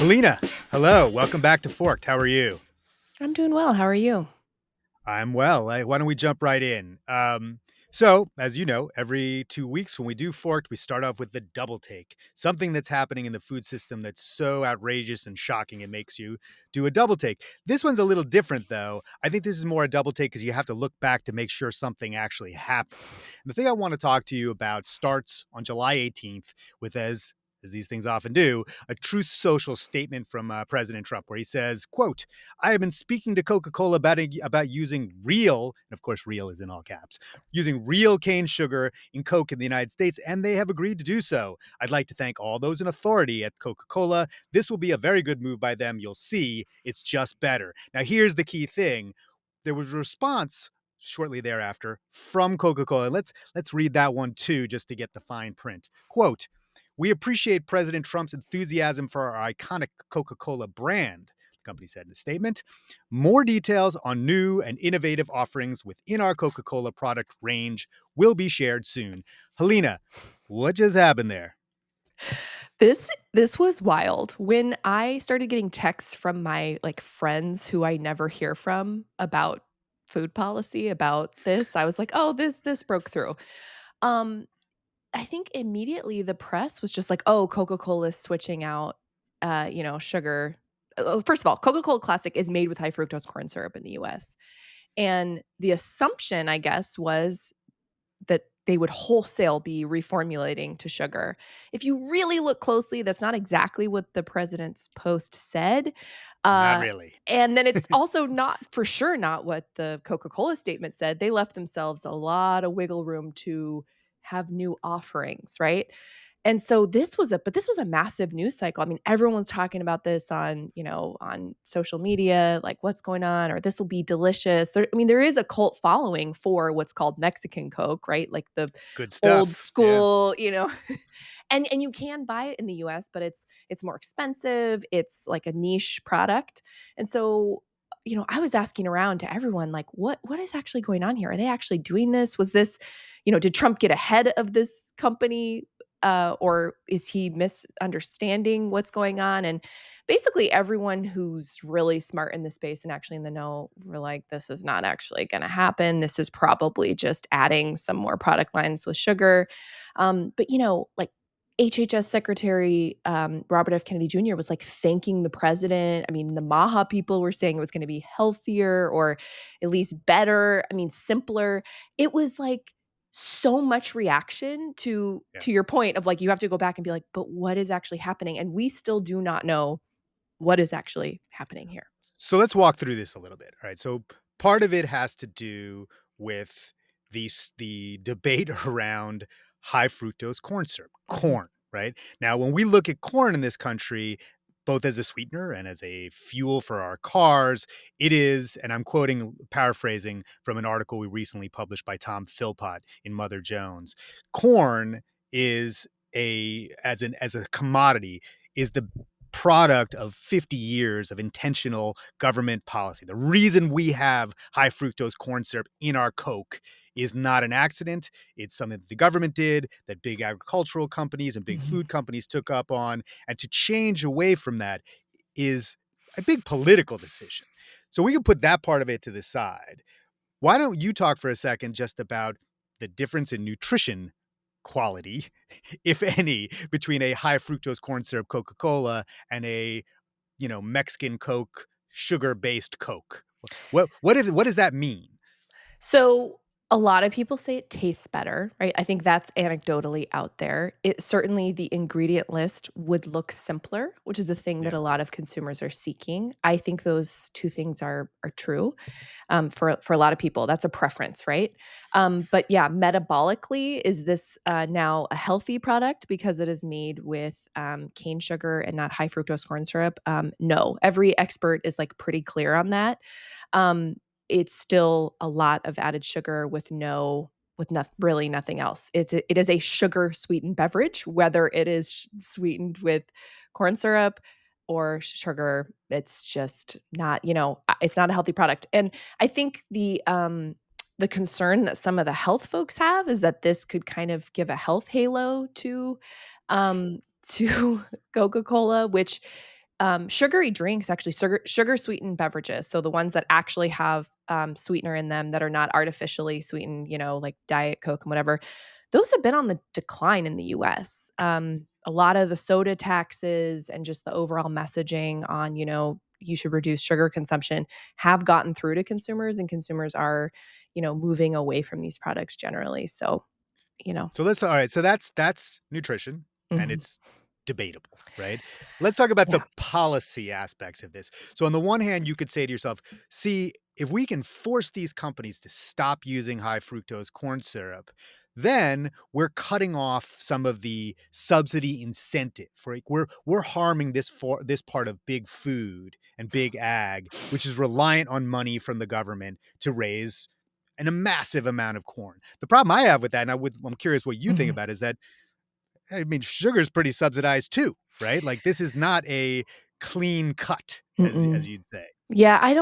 Helena, hello. Welcome back to Forked. How are you? I'm doing well. How are you? I'm well. Why don't we jump right in? So, as you know, every 2 weeks when we do Forked, we start off with the double take, something that's happening in the food system that's so outrageous and shocking it makes you do a double take. This one's a little different, though. I think this is more a double take because you have to look back to make sure something actually happened. And the thing I want to talk to you about starts on July 18th with, as these things often do, a Truth Social statement from President Trump, where he says, quote, I have been speaking to Coca Cola about using real, and of course, real is in all caps, using real cane sugar in Coke in the United States, and they have agreed to do so. I'd like to thank all those in authority at Coca Cola. This will be a very good move by them. You'll see it's just better. Now, here's the key thing there was a response shortly thereafter from Coca Cola. Let's read that one too, just to get the fine print. Quote, we appreciate President Trump's enthusiasm for our iconic Coca Cola brand, the company said in a statement. More details on new and innovative offerings within our Coca Cola product range will be shared soon. Helena, what just happened there? This was wild. When I started getting texts from my friends who I never hear from about food policy, about this, I was like, "Oh, this broke through." Um I think immediately the press was just like, "Oh, Coca-Cola is switching out sugar." First of all, Coca-Cola Classic is made with high fructose corn syrup in the US. And the assumption, I guess, was that they would wholesale be reformulating to sugar. If you really look closely, that's not exactly what the president's post said. Not Uh, really. and then it's also not for sure not what the Coca-Cola statement said. They left themselves a lot of wiggle room to have new offerings, right? And so this was a massive news cycle. I mean, everyone's talking about this on social media, like what's going on, or this will be delicious. There is a cult following for what's called Mexican Coke, right? Like the Good old stuff. Yeah. school. And you can buy it in the US, but it's more expensive. It's like a niche product. And so I was asking around to everyone, like, what is actually going on here? Are they actually doing this? Was this, did Trump get ahead of this company? Or is he misunderstanding what's going on? And basically, everyone who's really smart in the space and actually in the know were like, this is not actually going to happen. This is probably just adding some more product lines with sugar. But, like HHS Secretary Robert F. Kennedy Jr. was like thanking the president. I mean, the Maha people were saying it was going to be healthier or at least better. I mean, simpler. It was like, so much reaction Yeah. to your point of like you have to go back and be like, but what is actually happening? And we still do not know what is actually happening here. So let's walk through this a little bit. All right. So part of it has to do with the debate around high fructose corn syrup, Mhm. corn, right? Now, when we look at corn in this country, both as a sweetener and as a fuel for our cars, it is, and I'm quoting, paraphrasing from an article we recently published by Tom Philpott in Mother Jones. Corn is as a commodity is the product of 50 years of intentional government policy. The reason we have high fructose corn syrup in our Coke is not an accident. It's something that the government did, that big agricultural companies and big Mhm. food companies took up on. And to change away from that is a big political decision. So we can put that part of it to the side. Why don't you talk for a second just about the difference in nutrition quality, if any, between a high fructose corn syrup Coca Cola and a Mexican Coke, sugar based Coke? What does that mean? So a lot of people say it tastes better, right? I think that's anecdotally out there. It certainly the ingredient list would look simpler, which is a thing that Yeah. a lot of consumers are seeking. I think those two things are true. For a lot of people. That's a preference, right? But yeah, metabolically, is this now a healthy product because it is made with cane sugar and not high fructose corn syrup? No, every expert is like pretty clear on that. Um, it's still a lot of added sugar really nothing else. It is a sugar sweetened beverage, whether it is sweetened with corn syrup or sugar. It's just not, it's not a healthy product. And I think the concern that some of the health folks have is that this could kind of give a health halo to um, to Coca-Cola, which Sugary drinks, actually, sugar sweetened beverages, so the ones that actually have, sweetener in them that are not artificially sweetened, like Diet Coke and whatever, those have been on the decline in the US. A lot of the soda taxes and just the overall messaging on, you should reduce sugar consumption have gotten through to consumers, and consumers are, moving away from these products generally. So, you know. So let's all right, so that's nutrition, and Mhm. it's debatable, right? Let's talk about the Yeah. policy aspects of this. So on the one hand, you could say to yourself, "See, if we can force these companies to stop using high fructose corn syrup, then we're cutting off some of the subsidy incentive, right? We're harming this part of big food and big ag, which is reliant on money from the government to raise and a massive amount of corn." The problem I have with that, and I'm curious what you think Mhm. about, is that I mean, sugar is pretty subsidized too, right? Like this is not a clean cut, as Mm-mm. you'd say. Yeah, I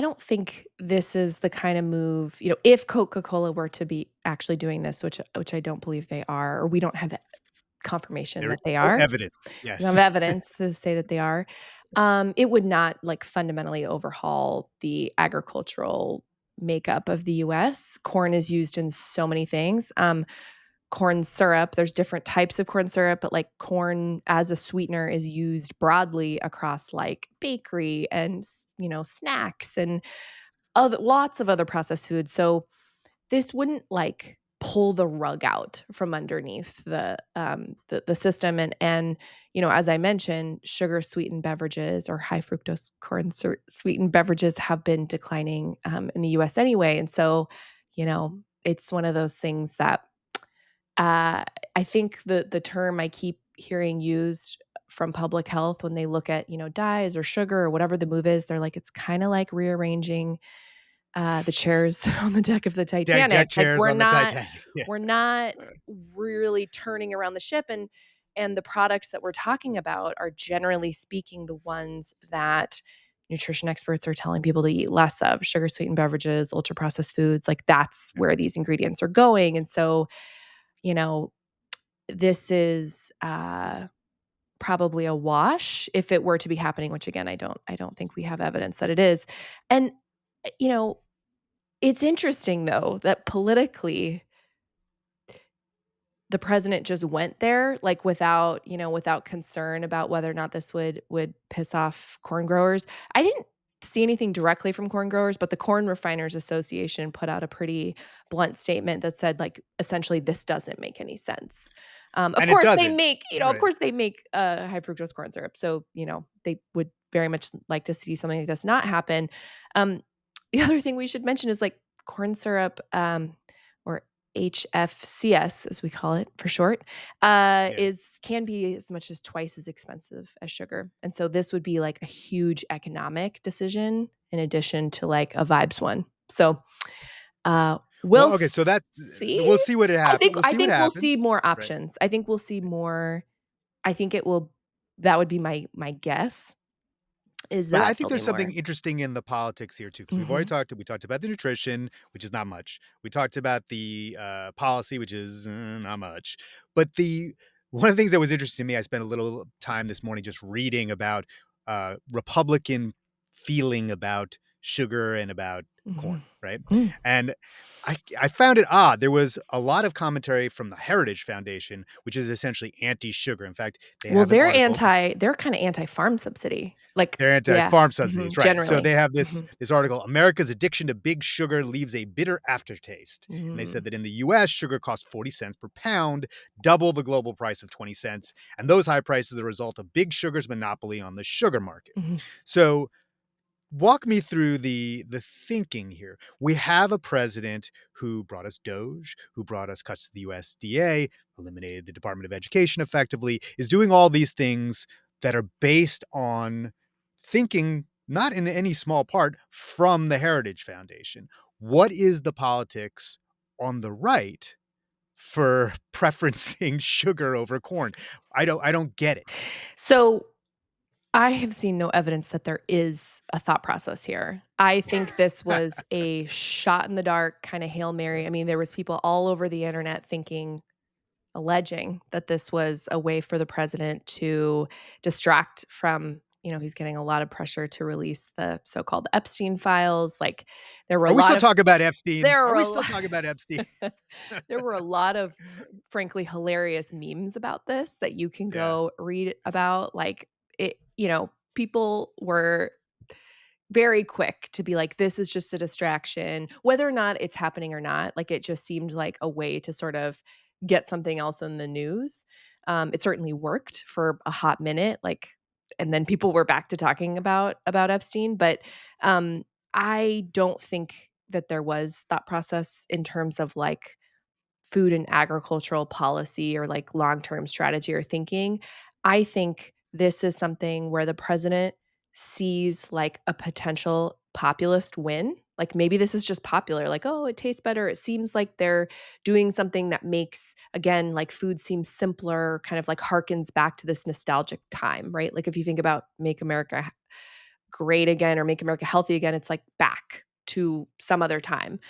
don't think this is the kind of move, if Coca Cola were to be actually doing this, which I don't believe they are, or we don't have confirmation There is that they no are. evidence. We don't Yes. have evidence to say that they are. It would not, like, fundamentally overhaul the agricultural makeup of the US. Corn is used in so many things. Corn syrup, there's different types of corn syrup, but, like, corn as a sweetener is used broadly across, like, bakery and snacks and other lots of other processed foods. So this wouldn't, like, pull the rug out from underneath the system, and, as I mentioned, sugar-sweetened beverages or high fructose corn sweetened beverages have been declining, in the US anyway, and so, it's one of those things that, uh, I think the term I keep hearing used from public health when they look at, dyes or sugar or whatever the move is, they're like, "It's kinda like rearranging the chairs on the deck of the Deck Titanic." Like, chairs we're on the not Titanic. Yeah. we're not really turning around the ship, and the products that we're talking about are, generally speaking, the ones that nutrition experts are telling people to eat less of: sugar sweetened beverages, ultra processed foods. Like, that's Yeah. where these ingredients are going. And so, you know, this is probably a wash if it were to be happening, which, again, I don't think we have evidence that it is. And you know, it's interesting, though, that politically, the president just went there, like, without concern about whether or not this would piss off corn growers. I didn't see anything directly from corn growers, but the Corn Refiners Association put out a pretty blunt statement that said, like, essentially, "This doesn't make any sense." Of And it course, they doesn't. make of Right. course, they make, high fructose corn syrup, so, they would very much like to see something like this not happen. Um, the other thing we should mention is, like, corn syrup, or HFCS, as we call it for short, Yeah. is can be as much as twice as expensive as sugar, and so this would be, like, a huge economic decision in addition to, like, a vibes one. So, Well, okay, so that's see. we'll see what it I happens. think We'll I see what think we'll happens. see more Right. options. I think we'll see more. I think it will. That would be my guess, is But I that think there'll there's be something more. interesting in the politics here too, because Mhm, we talked about the nutrition, which is not much. We talked about the policy, which is not much. But the one of the things that was interesting to me, I spent a little time this morning just reading about Republican feeling about sugar and about corn, mhm, right? mm. And I found it odd. There was a lot of commentary from the Heritage Foundation, which is essentially anti-sugar. In fact, they Well, have an article. they're kinda anti-farm subsidy. Like, They're yeah, anti-farm subsidies, mhm, right. So generally. they have this Mhm. this article, "America's addiction to big sugar leaves a bitter aftertaste." And they said Mm, that in the US, sugar costs 40 cents per pound, double the global price of 20 cents. And those high prices are the result of big sugar's monopoly on the sugar market. mhm. So walk me through the thinking here. We have a president who brought us Doge, who brought us cuts to the USDA, eliminated the Department of Education effectively, is doing all these things that are based on thinking, not in any small part, from the Heritage Foundation. What is the politics on the right for preferencing sugar over corn? I don't get it. So, I have seen no evidence that there is a thought process here. I think this was a shot in the dark, kinda Hail Mary. I mean, there was people all over the internet alleging that this was a way for the president to distract from, he's getting a lot of pressure to release the so-called Epstein files. Like, there were a Are we lot still of talking about Epstein? there Are were we a still lot talking about Epstein? there were a lot of, frankly, hilarious memes about this that you can Yeah. go read about. Like, people were very quick to be like, "This is just a distraction," whether or not it's happening or not. Like, it just seemed like a way to sort of get something else in the news. It certainly worked for a hot minute, like, and then people were back to talking about Epstein, but, um, I don't think that there was thought process in terms of, like, food and agricultural policy or like long-term strategy or thinking. I think this is something where the president sees like a potential populist win. Like, maybe this is just popular, like, oh, it tastes better. It seems like they're doing something that makes, again, like food seem simpler, kind of like harkens back to this nostalgic time, right? Like, if you think about Make America Great Again or Make America Healthy Again, it's like back to some other time.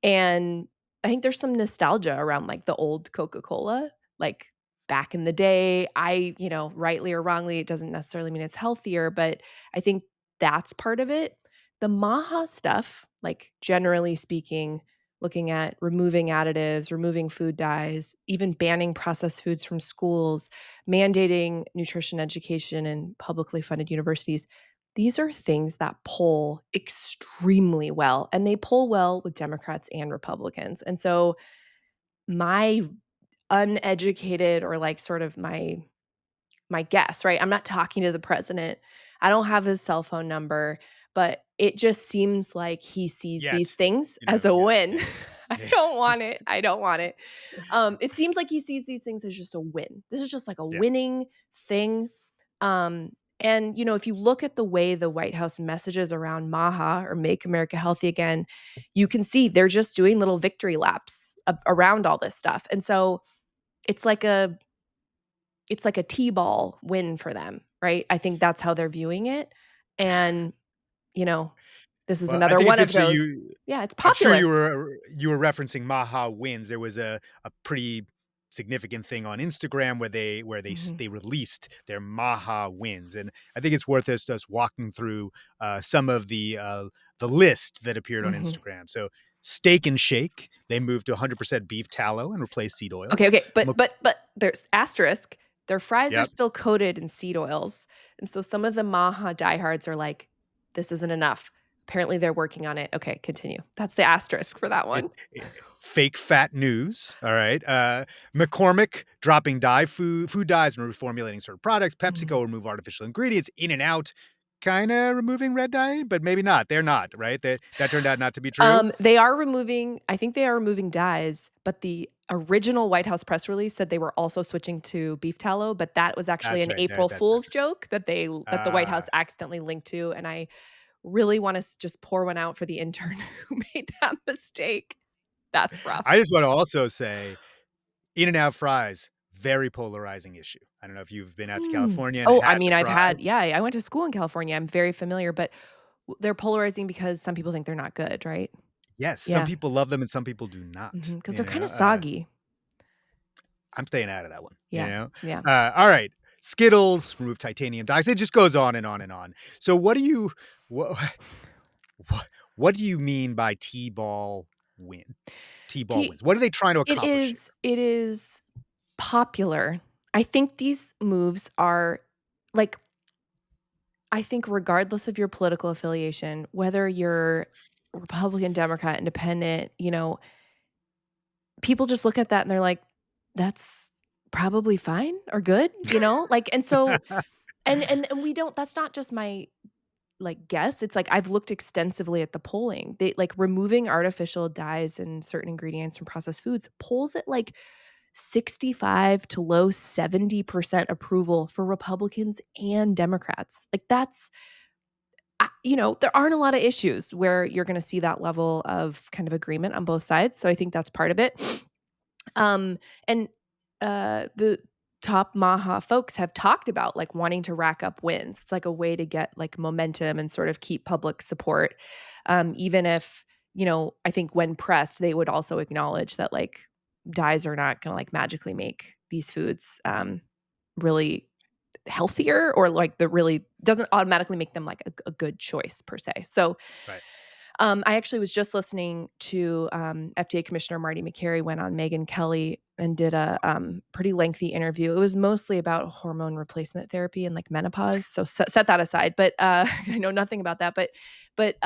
And I think there's some nostalgia around, like, the old Coca Cola, like, back in the day. Rightly or wrongly, it doesn't necessarily mean it's healthier, but I think that's part of it. The Maha stuff, like, generally speaking, looking at removing additives, removing food dyes, even banning processed foods from schools, mandating nutrition education in publicly funded universities, these are things that poll extremely well, and they poll well with Democrats and Republicans. And so my uneducated, or like sort of my guess, right? I'm not talking to the president. I don't have his cell phone number, but it just seems like he sees these Yet, things you as know, a yeah, win. yeah, I yeah, don't want it. I don't want it. It seems like he sees these things as just a win. This is just like a yeah. winning thing. And if you look at the way the White House messages around MAHA or Make America Healthy Again, you can see they're just doing little victory laps around all this stuff. And so it's like a it's like a T-ball win for them, right? I think that's how they're viewing it. And, you know, this is Well, I another think one it's of interesting those. you Yeah, it's I'm sure popular. you were referencing Maha wins. There was a pretty significant thing on Instagram where Mhm, they released their Maha wins, and I think it's worth us walking through some of the list that appeared on mhm. Instagram. So Steak and Shake, they moved to 100% beef tallow and replaced seed Okay, oils. okay, but there's asterisk. Their fries are Yep. still coated in seed oils, and so some of the Maha diehards are like, "This isn't enough." Apparently, they're working on it. Okay, continue. That's the asterisk for that one. It fake fat news, all right? McCormick dropping food dyes and reformulating certain products. Mhm. PepsiCo remove artificial ingredients. In-N-Out kinda removing red dye, but maybe not. They're not, right? That turned out not to be true? They are removing I think they are removing dyes, but the original White House press release said they were also switching to beef tallow, but that was actually That's an right. April That's not Fool's true. joke that the White House Ah, accidentally linked to, and I really wanna just pour one out for the intern who made that mistake. That's I rough. just wanna also say In-N-Out fries, very polarizing issue. I don't know if you've been out to Mm. California and Oh, I had the mean, fry. I went to school in California, I'm very familiar, but they're polarizing because some people think they're not good, right? Yes, some Yeah, people love them and some people do not, because 'cause you they're know? kinda soggy. I'm staying out of that one, you Yeah, know? yeah. All right. Skittles, remove titanium dyes. It just goes on and on and on. So what what, what do you mean by T-ball win? T-ball Do wins. What are they trying to accomplish here? it is popular. I think these moves are like, I think regardless of your political affiliation, whether you're Republican, Democrat, Independent, people just look at that and they're like, "That's probably fine or good," you know? Like, and so and we don't that's not just my, like, guess. It's like I've looked extensively at the polling. They like removing artificial dyes and certain ingredients from processed foods polls at like 65 to low 70% approval for Republicans and Democrats. Like, that's there aren't a lot of issues where you're gonna see that level of kind of agreement on both sides, so I think that's part of it. And the top Maha folks have talked about, like, wanting to rack up wins. It's like a way to get, like, momentum and sort of keep public support. Even if, I think when pressed, they would also acknowledge that, like, dyes are not gonna, like, magically make these foods, really healthier, or like the really doesn't automatically make them like a good choice per se. So Right. I actually was just listening to FDA Commissioner Marty McCary went on Megyn Kelly and did a pretty lengthy interview. It was mostly about hormone replacement therapy and like menopause. So set that aside. But I know nothing about that. But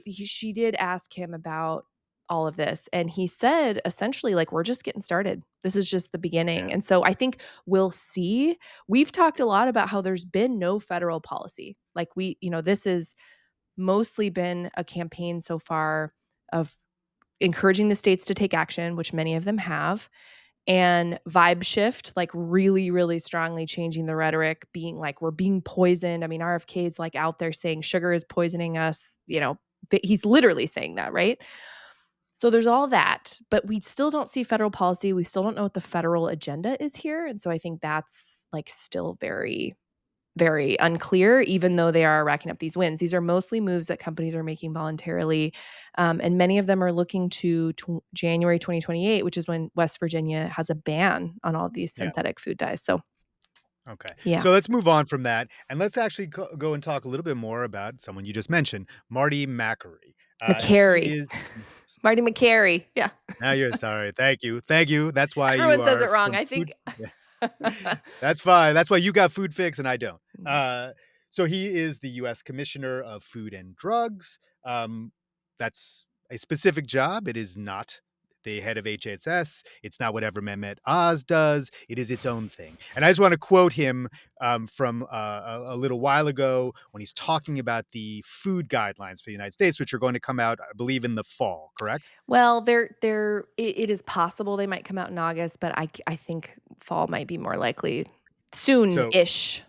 she did ask him about all of this, and he said essentially like we're just getting started. This is just the beginning, Yeah. and so I think we'll see. We've talked a lot about how there's been no federal policy. Like this is mostly been a campaign so far of encouraging the states to take action, which many of them have, and vibe shift, like really, really strongly changing the rhetoric, being like, we're being poisoned. I mean, RFK's like out there saying sugar is poisoning us, he's literally saying that, right? So there's all that, but we still don't see federal policy. We still don't know what the federal agenda is here. And so I think that's like still very very unclear, even though they are racking up these wins. These are mostly moves that companies are making voluntarily. And many of them are looking to January 2028, which is when West Virginia has a ban on all these Yeah. synthetic food dyes. So, Okay. yeah. So let's move on from that, and let's actually go and talk a little bit more about someone you just mentioned, Marty McCary. He McCary. is Marty McCary. Yeah. now you're sorry. Thank you. Thank you. That's why you Everyone says are it wrong. from I food. think. That's fine. That's why you got food fix and I don't. Mhm. Uh, so he is the U.S. Commissioner of Food and Drugs. That's a specific job. It is not the head of HHS. It's not whatever Mehmet Oz does. It is its own thing. And I just want to quote him from a little while ago when he's talking about the food guidelines for the United States, which are going to come out, I believe, in the fall. Correct? Well, it is possible they might come out in August, but I think fall might be more likely So soon-ish.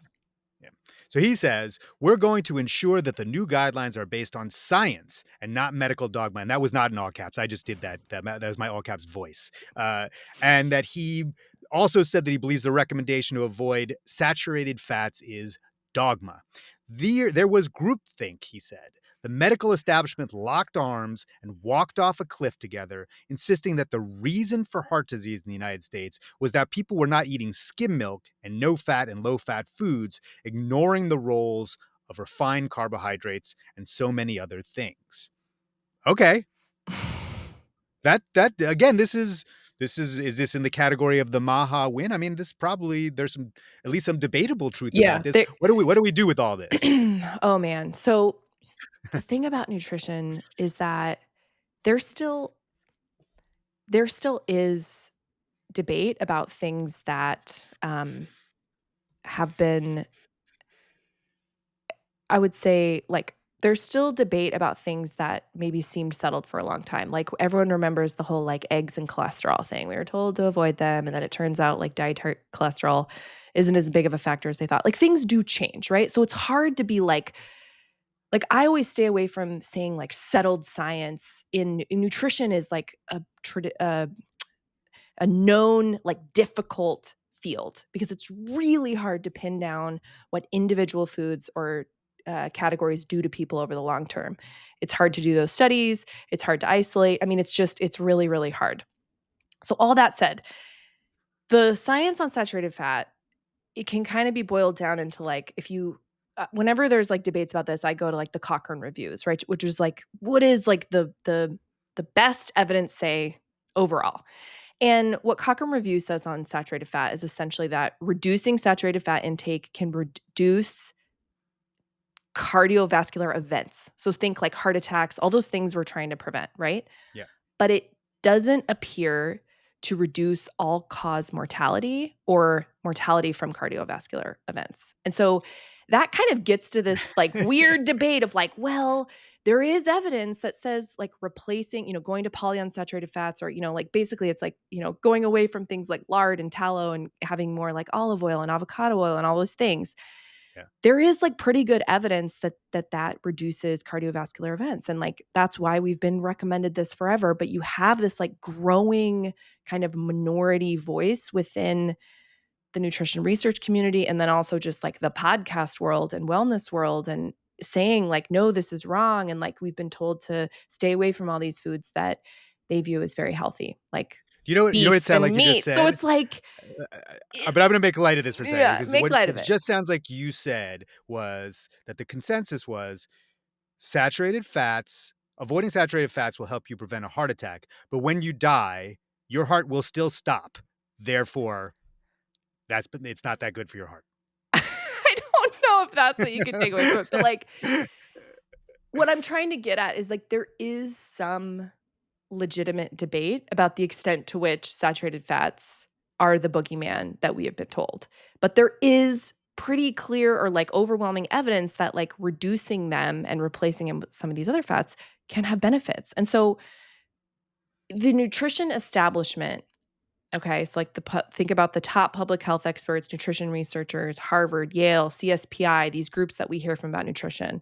yeah. So he says, we're going to ensure that the new guidelines are based on science and not medical dogma. And that was not in all caps. I just did that. That was my all caps voice. And that he also said that he believes the recommendation to avoid saturated fats is dogma. There was groupthink, he said. The medical establishment locked arms and walked off a cliff together, insisting that the reason for heart disease in the United States was that people were not eating skim milk and no fat and low fat foods, ignoring the roles of refined carbohydrates and so many other things. Okay, that again, is this in the category of the Maha win? I mean, this probably there's some at least some debatable truth about Yeah, this. What do we do with all this? oh, man. So, the thing about nutrition is that there's still there still is debate about things that, have been I would say, like, there's still debate about things that maybe seemed settled for a long time. Like, everyone remembers the whole, like, eggs and cholesterol thing. We were told to avoid them, and then it turns out, like, dietary cholesterol isn't as big of a factor as they thought. Like, things do change, right? So it's hard to be I always stay away from saying, like, settled science in nutrition is, like, a known, like, difficult field because it's really hard to pin down what individual foods or categories do to people over the long term. It's hard to do those studies. It's hard to isolate. I mean, it's really, really hard. So, all that said, the science on saturated fat, it can kind of be boiled down into like, if you, whenever there's like debates about this, I go to like the Cochrane reviews, right? Which is like, what is like the best evidence say overall? And what Cochrane Review says on saturated fat is essentially that reducing saturated fat intake can reduce cardiovascular events. So think like heart attacks, all those things we're trying to prevent, right? Yeah. But it doesn't appear to reduce all cause mortality or mortality from cardiovascular events. And so that kind of gets to this like weird debate of like, well, there is evidence that says like replacing, going to polyunsaturated fats or, like basically it's like, going away from things like lard and tallow and having more like olive oil and avocado oil and all those things. Yeah. There is like pretty good evidence that reduces cardiovascular events, and like that's why we've been recommended this forever. But you have this like growing kind of minority voice within the nutrition research community, and then also just like the podcast world and wellness world, and saying like, no, this is wrong, and like we've been told to stay away from all these foods that they view as very healthy. Like, You know what it beef sounded and like you just meat. So said? it's like, But I'm gonna make light of this for a second yeah, because make light what of it it. just sounds like you said was that the consensus was saturated fats avoiding saturated fats will help you prevent a heart attack, but when you die, your heart will still stop. Therefore, it's not that good for your heart. I don't know if that's what you could take away from it, but, like, what I'm trying to get at is, like, there is some legitimate debate about the extent to which saturated fats are the boogeyman that we have been told. But there is pretty clear or, like, overwhelming evidence that, like, reducing them and replacing them with some of these other fats can have benefits. And so the nutrition establishment, okay, so, like, think about the top public health experts, nutrition researchers, Harvard, Yale, CSPI, these groups that we hear from about nutrition.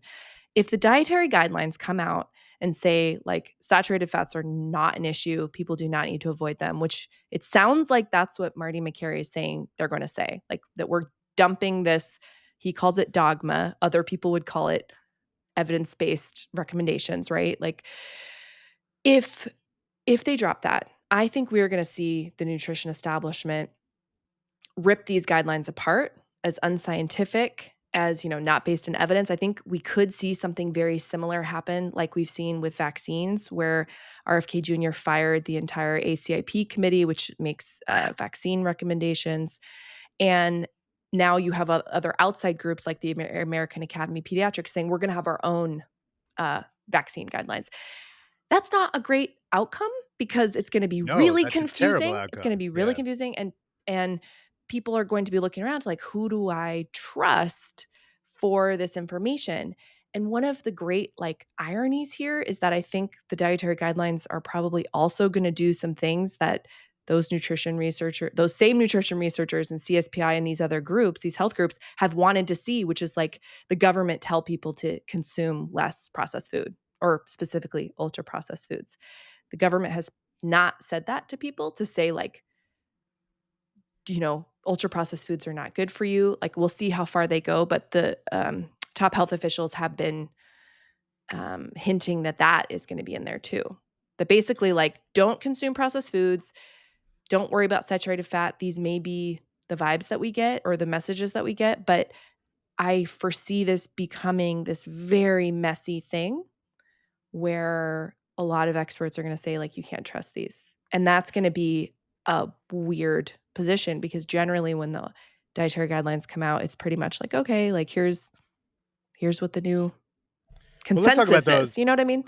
If the dietary guidelines come out and say, like, saturated fats are not an issue, people do not need to avoid them, which it sounds like that's what Marty McCary is saying they're gonna say, like, that we're dumping this, he calls it dogma, other people would call it evidence-based recommendations, right? Like, if if they drop that, I think we're gonna see the nutrition establishment rip these guidelines apart as unscientific, as, not based in evidence. I think we could see something very similar happen like we've seen with vaccines, where RFK Jr. fired the entire ACIP committee, which makes vaccine recommendations. And now you have other outside groups like the American Academy of Pediatrics saying we're going to have our own vaccine guidelines. That's not a great outcome because it's gonna be No, really that's a terrible confusing. It's gonna outcome. be really Yeah. confusing, and people are going to be looking around to, like, who do I trust for this information? And one of the great, like, ironies here is that I think the dietary guidelines are probably also gonna do some things that those same nutrition researchers and CSPI and these other groups, these health groups have wanted to see, which is, like, the government tell people to consume less processed food or specifically ultra processed foods. The government has not said that to people to say, like, ultra processed foods are not good for you. Like, we'll see how far they go, but the top health officials have been hinting that that is going to be in there too. That basically, like, don't consume processed foods. Don't worry about saturated fat. These may be the vibes that we get or the messages that we get, but I foresee this becoming this very messy thing where a lot of experts are gonna say, like, "You can't trust these." And that's gonna be a weird position because generally when the dietary guidelines come out, it's pretty much like, "Okay, like, here's what the new Well, let's talk about consensus is." those. You know what I mean?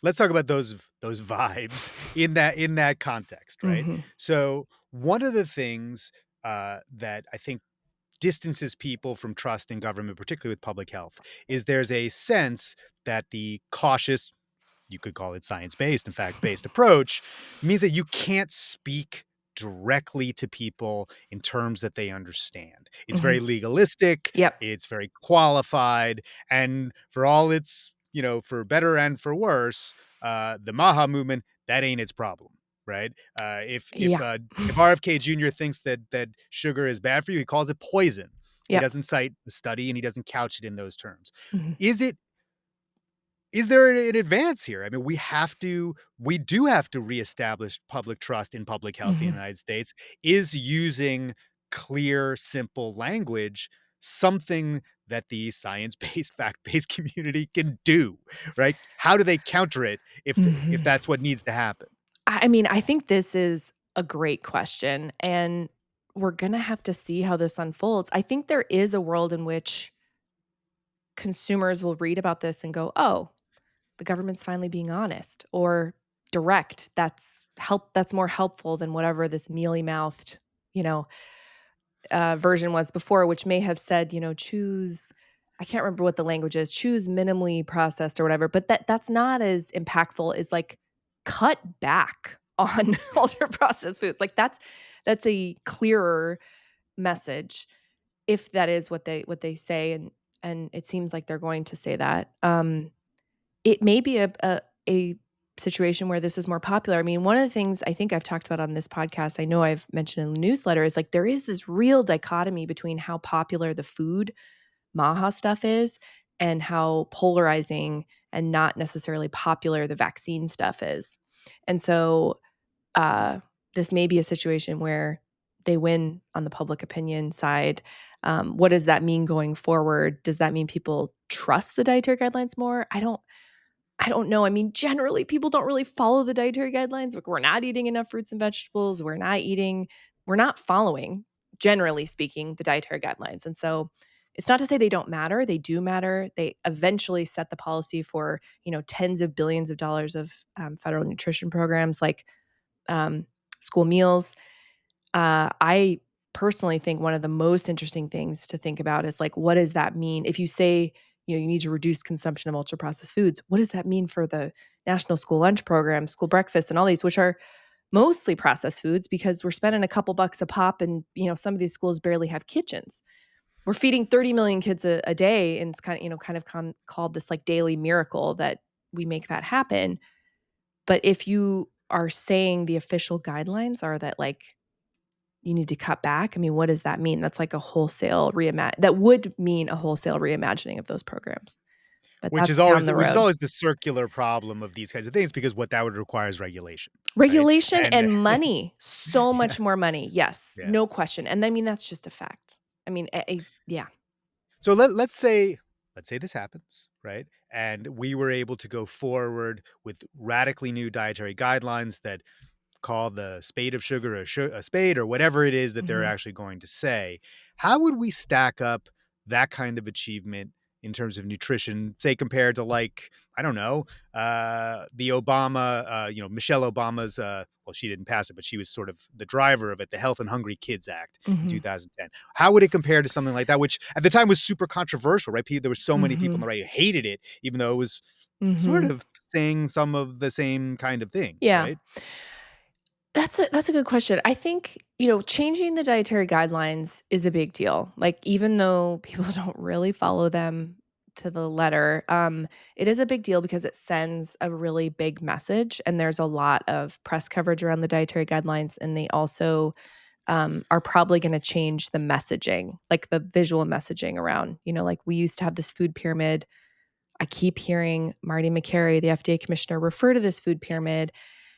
Let's talk about those vibes in that context, right? Mhm. So one of the things that I think distances people from trust in government, particularly with public health, is there's a sense that the cautious, you could call it science-based, in fact, based approach means that you can't speak directly to people in terms that they understand. It's very Mhm. legalistic, Yep. it's very qualified, and for all its, for better and for worse, the Maha movement, that ain't its problem, right? Yeah. If RFK Jr. thinks that sugar is bad for you, he calls it poison. He Yep. doesn't cite the study and he doesn't couch it in those terms. Mhm. Is it is there an advance here? I mean, we do have to reestablish public trust in public health in the Mhm. United States. Is using clear, simple language something that the science-based, fact-based community can do, right? How do they counter it if Mhm. that's what needs to happen? I mean, I think this is a great question, and we're gonna have to see how this unfolds. I think there is a world in which consumers will read about this and go, "Oh, the government's finally being honest," or direct. That's more helpful than whatever this mealy-mouthed, you know, version was before, which may have said, choose, I can't remember what the language is, choose minimally processed or whatever, but that's not as impactful as, like, cut back on Yeah. ultra processed foods. Like, that's a clearer message if that is what they say, and it seems like they're going to say that. It may be a situation where this is more popular. I mean, one of the things I think I've talked about on this podcast, I know I've mentioned in the newsletter, is, like, there is this real dichotomy between how popular the food Maha stuff is and how polarizing and not necessarily popular the vaccine stuff is. And so, this may be a situation where they win on the public opinion side. What does that mean going forward? Does that mean people trust the dietary guidelines more? I don't know. I mean, generally, people don't really follow the dietary guidelines. Like, we're not eating enough fruits and vegetables. We're not following, generally speaking, the dietary guidelines. And so it's not to say they don't matter. They do matter. They eventually set the policy for, tens of billions of dollars of federal nutrition programs like um, school meals. I personally think one of the most interesting things to think about is like, what does that mean? If you say, you need to reduce consumption of ultra processed foods, what does that mean for the national school lunch program, school breakfast, and all these, which are mostly processed foods because we're spending a couple bucks a pop and, some of these schools barely have kitchens. We're feeding 30 million kids a day. And it's called this like daily miracle that we make that happen. But if you are saying the official guidelines are that like you need to cut back. I mean, what does that mean? That's like a wholesale that would mean a wholesale reimagining of those programs, but Which that's is down always the which is road. always the circular problem of these kinds of things because what that would require is regulation, right? Regulation And and money, so yeah, much more money. Yes, yeah. no question. And I mean, that's just a fact. I mean, yeah. So let's say this happens, right? And we were able to go forward with radically new dietary guidelines that call the spade of sugar a spade or whatever it is that they're Mhm. actually going to say. How would we stack up that kind of achievement in terms of nutrition, say compared to like, I don't know, the Obama, Michelle Obama's, well, she didn't pass it, but she was sort of the driver of it, the Health and Hungry Kids Act in Mhm. 2010. How would it compare to something like that, which at the time was super controversial, right? There were so many people on Mhm. the right who hated it, even though it was sort Mhm. of saying some of the same kind of things, Yeah. right? That's a good question. I think, changing the dietary guidelines is a big deal. Like, even though people don't really follow them to the letter, it is a big deal because it sends a really big message. And there's a lot of press coverage around the dietary guidelines. And they also are probably going to change the messaging, like the visual messaging around, like we used to have this food pyramid. I keep hearing Marty McCary, the FDA commissioner, refer to this food pyramid.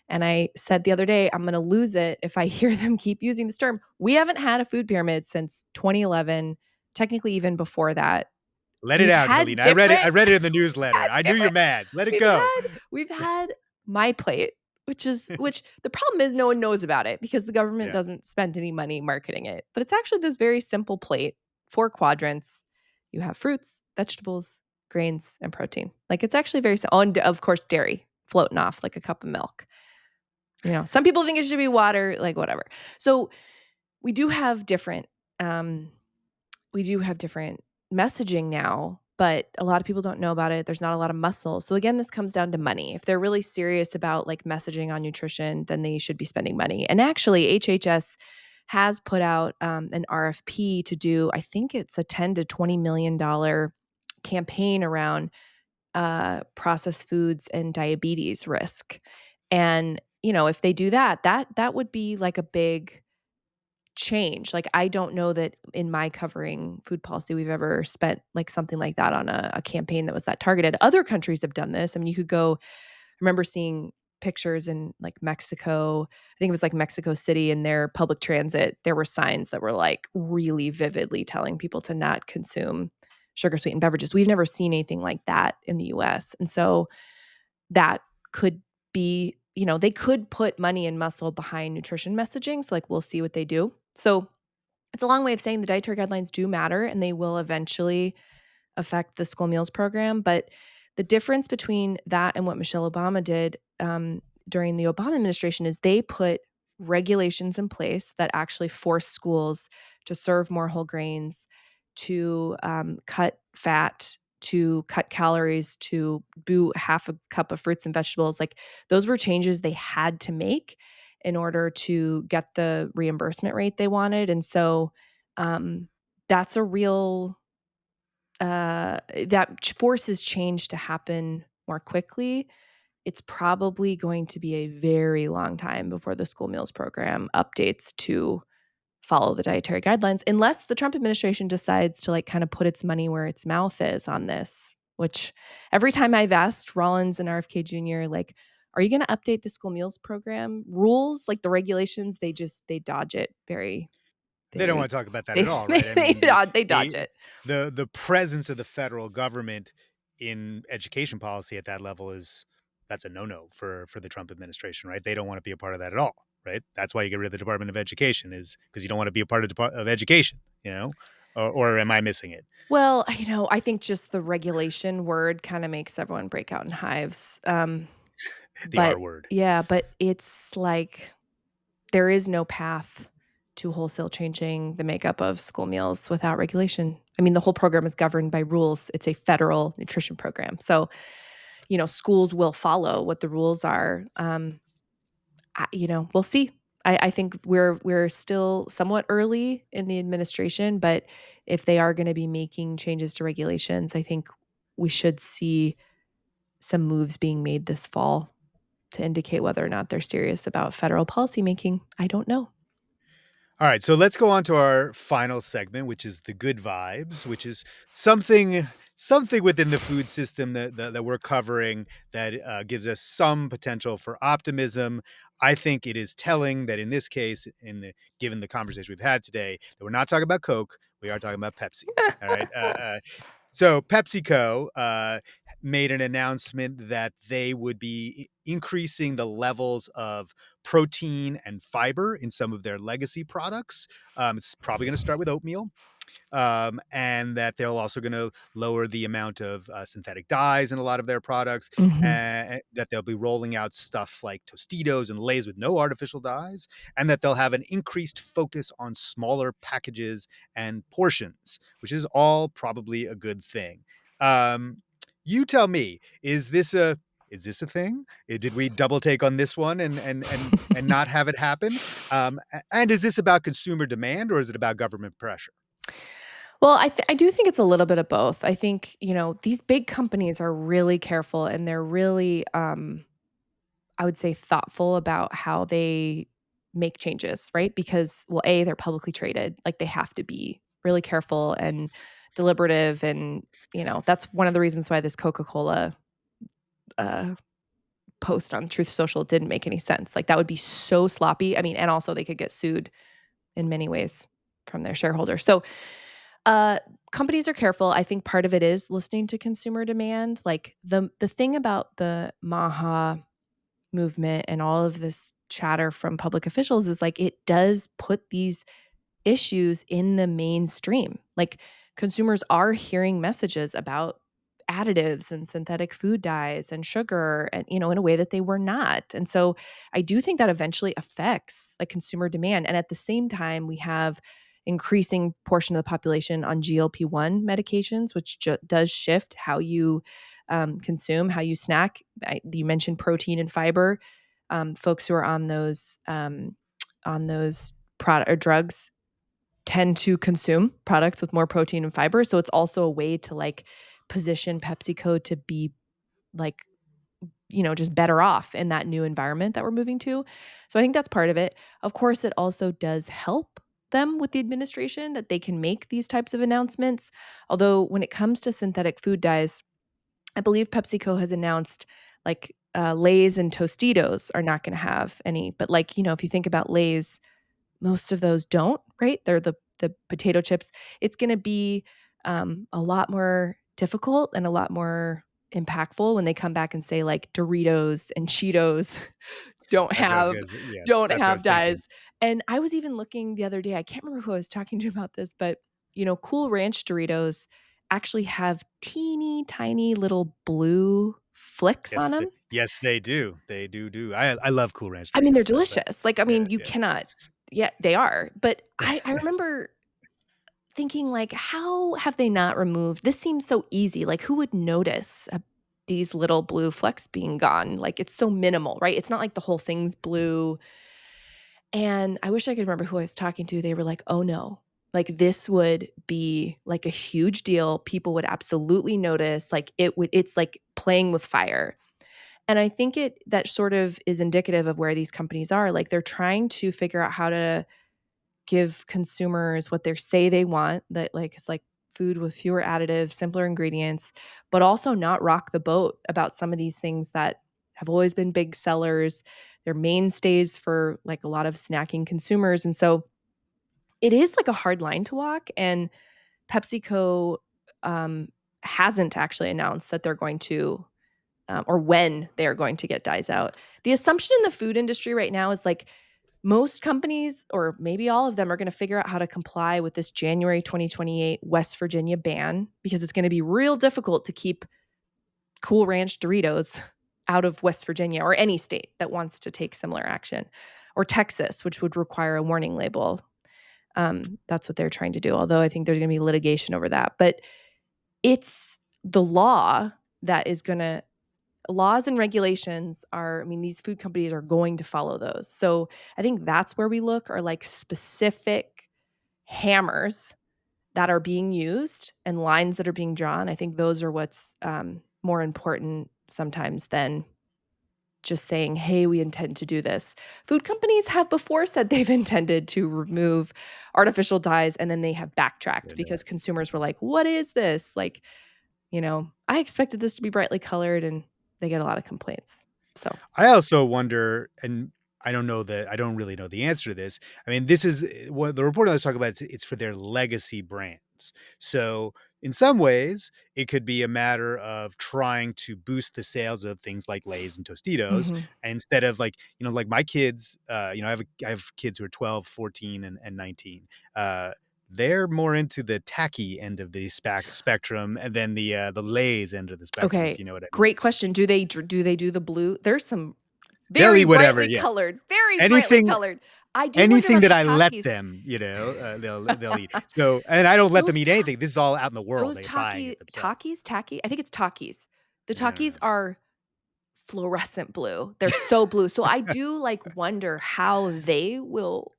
And I said the other day, I'm going to lose it if I hear them keep using this term. We haven't had a food pyramid since 2011, technically even before that. Let it We've out, had Helena. I read it. different I read it in the newsletter. had I knew you're different mad. Let it we've go. had we've had my plate, which the problem is no one knows about it because the government Yeah. doesn't spend any money marketing it. But it's actually this very simple plate, 4 quadrants. You have fruits, vegetables, grains, and protein. Like, it's actually very simple. Oh, and of course, dairy floating off like a cup of milk. Some people think it should be water, like whatever. So we do have different um we do have different messaging now, but a lot of people don't know about it. There's not a lot of muscle. So again, this comes down to money. If they're really serious about like messaging on nutrition, then they should be spending money. And actually, HHS has put out an RFP to do, I think it's a 10 to $20 million campaign around processed foods and diabetes risk. And if they do that, that would be like a big change. Like, I don't know that in my covering food policy, we've ever spent like something like that on a campaign that was that targeted. Other countries have done this. I mean, you could go, I remember seeing pictures in like Mexico. I think it was like Mexico City in their public transit. There were signs that were like really vividly telling people to not consume sugar sweetened beverages. We've never seen anything like that in the US. And so that could be, they could put money and muscle behind nutrition messaging. So like we'll see what they do. So it's a long way of saying the dietary guidelines do matter and they will eventually affect the school meals program. But the difference between that and what Michelle Obama did during the Obama administration is they put regulations in place that actually force schools to serve more whole grains, to cut fat, to cut calories, to do half a cup of fruits and vegetables. Like, those were changes they had to make in order to get the reimbursement rate they wanted. And so that's a real forces change to happen more quickly. It's probably going to be a very long time before the school meals program updates to follow the dietary guidelines, unless the Trump administration decides to like kind of put its money where its mouth is on this, which every time I've asked Rollins and RFK Jr., like, are you gonna update the school meals program rules? Like, the regulations, they dodge it very They don't they wanna talk about that at they all, right? I mean, they dodge the it. the presence of the federal government in education policy at that level is that's a no-no for the Trump administration, right? They don't wanna be a part of that at all, right? That's why you get rid of the Department of Education is because you don't wanna be a part of Depart of education, you know? Or am I missing it? Well, I think just the regulation word kinda makes everyone break out in hives, The R but word. yeah, but it's like there is no path to wholesale changing the makeup of school meals without regulation. I mean, the whole program is governed by rules. It's a federal nutrition program. So, schools will follow what the rules are. We'll see. I think we're still somewhat early in the administration, but if they are going to be making changes to regulations, I think we should see some moves being made this fall to indicate whether or not they're serious about federal policymaking. I don't know. All right, so let's go on to our final segment, which is the good vibes, which is something within the food system that we're covering that gives us some potential for optimism. I think it is telling that in this case, given the conversation we've had today, that we're not talking about Coke, we are talking about Pepsi. All right, so PepsiCo made an announcement that they would be increasing the levels of protein and fiber in some of their legacy products. It's probably going to start with oatmeal, and that they're also going to lower the amount of synthetic dyes in a lot of their products. Mhm. That they'll be rolling out stuff like Tostitos and Lay's with no artificial dyes, and that they'll have an increased focus on smaller packages and portions, which is all probably a good thing. Um, you tell me, is this a thing? Did we double take on this one and not have it happen? And is this about consumer demand or is it about government pressure? Well, I do think it's a little bit of both. I think, these big companies are really careful and they're really, I would say, thoughtful about how they make changes, right? Because, well, A, they're publicly traded, like, they have to be really careful and deliberative, and, that's one of the reasons why this Coca Cola uh, post on Truth Social didn't make any sense. Like, that would be so sloppy. I mean, and also they could get sued in many ways from their shareholders. So, Uh, companies are careful. I think part of it is listening to consumer demand. Like, the thing about the MAHA movement and all of this chatter from public officials is, like, it does put these issues in the mainstream. Like, consumers are hearing messages about additives and synthetic food dyes and sugar, and in a way that they were not. And so I do think that eventually affects, like, consumer demand. And at the same time, we have increasing portion of the population on GLP-1 medications, which does shift how you consume, how you snack. You mentioned protein and fiber. Folks who are on those product or drugs tend to consume products with more protein and fiber. So it's also a way to, like, position PepsiCo to be, like, just better off in that new environment that we're moving to. So I think that's part of it. Of course, it also does help them with the administration that they can make these types of announcements. Although when it comes to synthetic food dyes, I believe PepsiCo has announced, like, Lay's and Tostitos are not going to have any. But, like, if you think about Lay's, most of those don't, right? They're the potato chips. It's gonna be, a lot more difficult and a lot more impactful when they come back and say, like, Doritos and Cheetos don't That's what I was have gonna say. Yeah, don't that's what I have was thinking. dyes. And I was even looking the other day, I can't remember who I was talking to about this, but, Cool Ranch Doritos actually have teeny tiny little blue flicks on them. Yes, they do. They do. I love Cool Ranch I mean, they're Doritos, so that delicious. Like, I yeah, mean, you yeah. cannot. Yeah, they are. But I remember thinking, like, how have they not removed this? Seems so easy. Like, who would notice these little blue flecks being gone? Like, it's so minimal, right? It's not like the whole thing's blue. And I wish I could remember who I was talking to. They were like, "Oh, no. Like, this would be, like, a huge deal. People would absolutely notice. Like, it's like playing with fire." And I think that sort of is indicative of where these companies are. Like, they're trying to figure out how to give consumers what they say they want, that, like, it's like food with fewer additives, simpler ingredients, but also not rock the boat about some of these things that have always been big sellers. They're mainstays for like a lot of snacking consumers. And so it is like a hard line to walk. And PepsiCo um, hasn't actually announced that they're going to or when they're going to get dyes out. The assumption in the food industry right now is like most companies, or maybe all of them, are going to figure out how to comply with this January 2028 West Virginia ban because it's going to be real difficult to keep Cool Ranch Doritos out of West Virginia or any state that wants to take similar action, or Texas, which would require a warning label. That's what they're trying to do. Although I think there's going to be litigation over that. But it's the law that is going to laws and regulations are, I mean, these food companies are going to follow those. So I think that's where we look, are like specific hammers that are being used and lines that are being drawn. I think those are what's more important sometimes than just saying, hey, we intend to do this. Food companies have before said they've intended to remove artificial dyes, and then they have backtracked And, because consumers were like, what is this? Like, I expected this to be brightly colored, and they get a lot of complaints. So, I also wonder, and I don't really know the answer to this. I mean, this is what the reporter I was talking about. It's for their legacy brands. So, in some ways, it could be a matter of trying to boost the sales of things like Lay's and Tostitos mhm. instead of like, like my kids, I have kids who are 12, 14, and 19. Uh, they're more into the tacky end of the spectrum and then the Lay's end of the spectrum, if Okay, you know what I mean. great question. Do they do the blue? There's some They'll very eat whatever, brightly yeah. colored, very brightly Anything colored. I do wonder anything about that the I let Takis. them, they'll eat. So and I don't let them Those eat ta anything. This is all out in the world. those They're buying Taki it themselves. Takis? Tacky? I think it's Takis. The I don't Takis know. are fluorescent blue. They're so blue. So I do, like, wonder how they will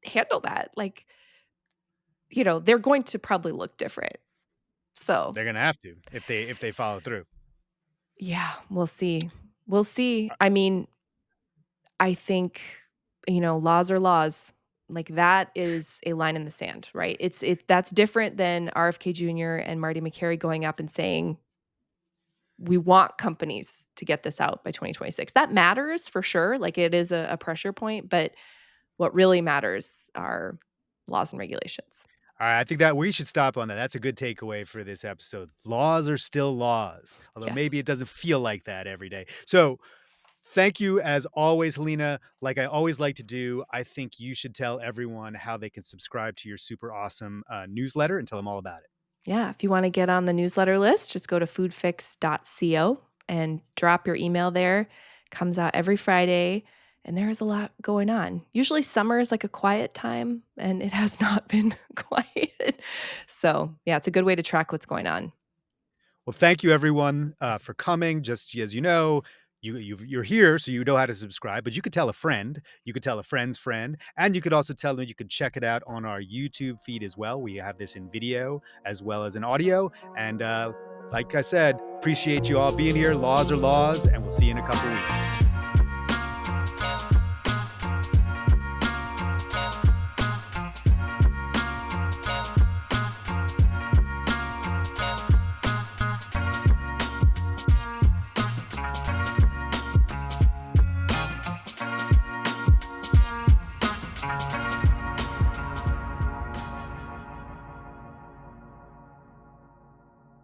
handle that. Like, they're going to probably look different. So, They're gonna have to if they follow through. yeah, we'll see. We'll see. Uh, I mean, I think, laws are laws. Like, that is a line in the sand, right? That's different than RFK Jr. and Marty McCary going up and saying, "We want companies to get this out by 2026." That matters for sure. Like, it is a pressure point, but what really matters are laws and regulations. All right, I think that we should stop on that. That's a good takeaway for this episode. Laws are still laws, although Yes. maybe it doesn't feel like that every day. So, thank you as always, Helena. Like I always like to do, I think you should tell everyone how they can subscribe to your super awesome newsletter and tell them all about it. Yeah, if you wanna get on the newsletter list, just go to foodfix.co and drop your email there. Comes out every Friday, and there is a lot going on. Usually summer is like a quiet time, and it has not been quiet. So, yeah, it's a good way to track what's going on. Well, thank you everyone for coming. Just as you know, you're here, so you know how to subscribe. But you could tell a friend, you could tell a friend's friend, and you could also tell them you could check it out on our YouTube feed as well. We have this in video as well as in audio. And like I said, appreciate you all being here. Laws are laws, and we'll see you in a couple weeks.